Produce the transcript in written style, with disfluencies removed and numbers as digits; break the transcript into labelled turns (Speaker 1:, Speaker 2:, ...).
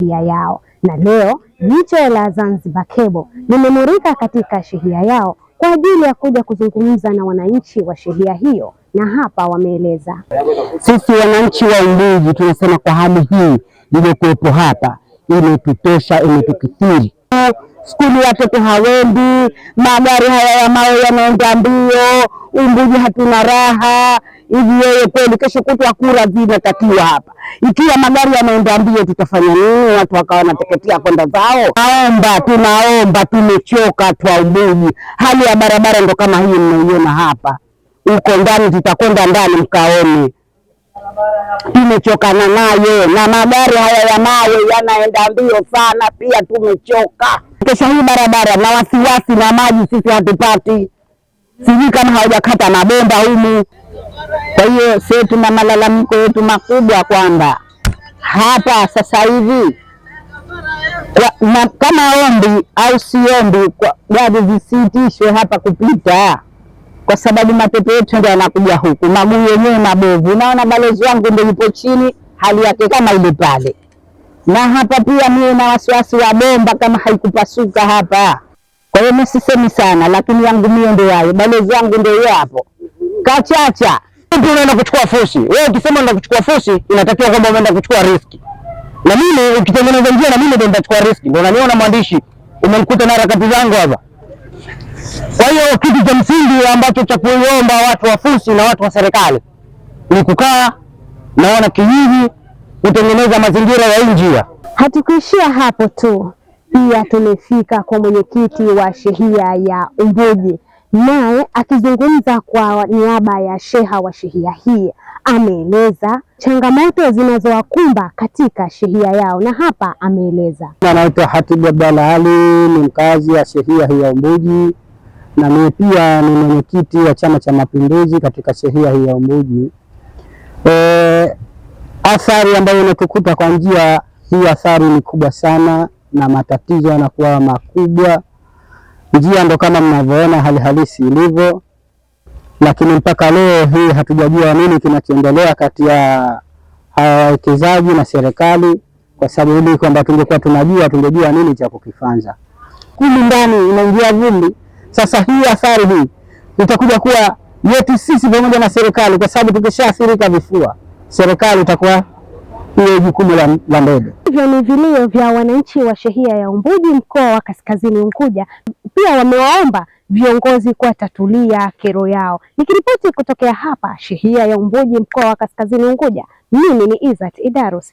Speaker 1: shehia yao. Na leo jicho la Zanzibar Cable limemulika katika shehia yao kwa ajili ya kuja kuzungumza na wananchi wa shehia hiyo, na hapa wameeleza.
Speaker 2: Sisi wananchi wa Unguji tunasema kwa hali hii iliyokuwepo hapa imetutosha, imetukithiri. Skuli watoto hawendi, magari haya ya mawe yanaenda mbio, Unguji hatuna raha. Hivi wewe kweli kesho kutwa kura zinatakiwa hapa, ikiwa magari yanaenda mbio tutafanya nini? Watu wakawa wanateketea kwenda zao. Tunaomba, tumechoka tu Unguji. Hali ya barabara ndo kama hii mnaiona hapa, uko ndani, tutakwenda ndani mkaone. Tumechokana nayo, na magari haya ya mawe yanaenda mbio sana, pia tumechoka. Kesho hii barabara na wasiwasi na maji sisi hatupati, sijui kama hawajakata mabomba humu. Kwa hiyo sisi tuna malalamiko yetu makubwa kwamba hapa sasa hivi kama ombi au siombi, gari zisitishwe hapa kupita, kwa sababu matope yetu ndio yanakuja huku, maguu yenyewe mabovu. Naona balozi wangu ndio yupo chini, hali yake kama ile pale, na hapa pia mimi na wasiwasi wa bomba kama haikupasuka hapa. Kwa hiyo msisemi sana, lakini yangu mimi ndio hayo, balozi wangu ndio hapo kachacha. Unaenda kuchukua fusi, wewe ukisema unaenda kuchukua fusi inatakiwa kwamba unaenda kuchukua riski, na mimi ukitengeneza njia na mimi ndio nitachukua riski. Ndio unaniona mwandishi, umemkuta na harakati zangu hapa. Kwa hiyo kitu cha msingi ambacho cha kuomba watu wa fusi na watu wa serikali ni kukaa na wana kijiji kutengeneza mazingira ya njia.
Speaker 1: Hatukuishia hapo tu, pia tumefika kwa mwenyekiti wa shehia ya Unguji, naye akizungumza kwa niaba ya sheha wa shehia hii ameeleza changamoto zinazowakumba katika shehia yao, na hapa ameeleza.
Speaker 2: Anaitwa Hatibu Abdalla Ali, ni mkazi wa shehia hii ya Unguji, na mimi pia ni mwenyekiti wa Chama cha Mapinduzi katika shehia hii ya Unguji. Athari ambayo inatukuta kwa njia hii, athari ni kubwa sana na matatizo yanakuwa makubwa. Njia ndo kama mnavyoona hali halisi ilivyo, lakini mpaka leo hii hatujajua nini kinachoendelea kati ya wawekezaji na serikali, kwa sababu ili kwamba tungekuwa tunajua tungejua nini cha kukifanya. Kumi ndani inaingia vumbi. Sasa hii athari hii itakuja kuwa yetu sisi pamoja na serikali, kwa sababu tukishaathirika vifua, serikali itakuwa hiyo jukumu la mbele.
Speaker 1: Hivyo ni vilio vya wananchi wa shehia ya Unguji mkoa wa Kaskazini Unguja. Pia wamewaomba viongozi kuwatatulia kero yao. Nikiripoti kutokea hapa shehia ya Unguji mkoa wa Kaskazini Unguja, mimi ni Izzat Idarus.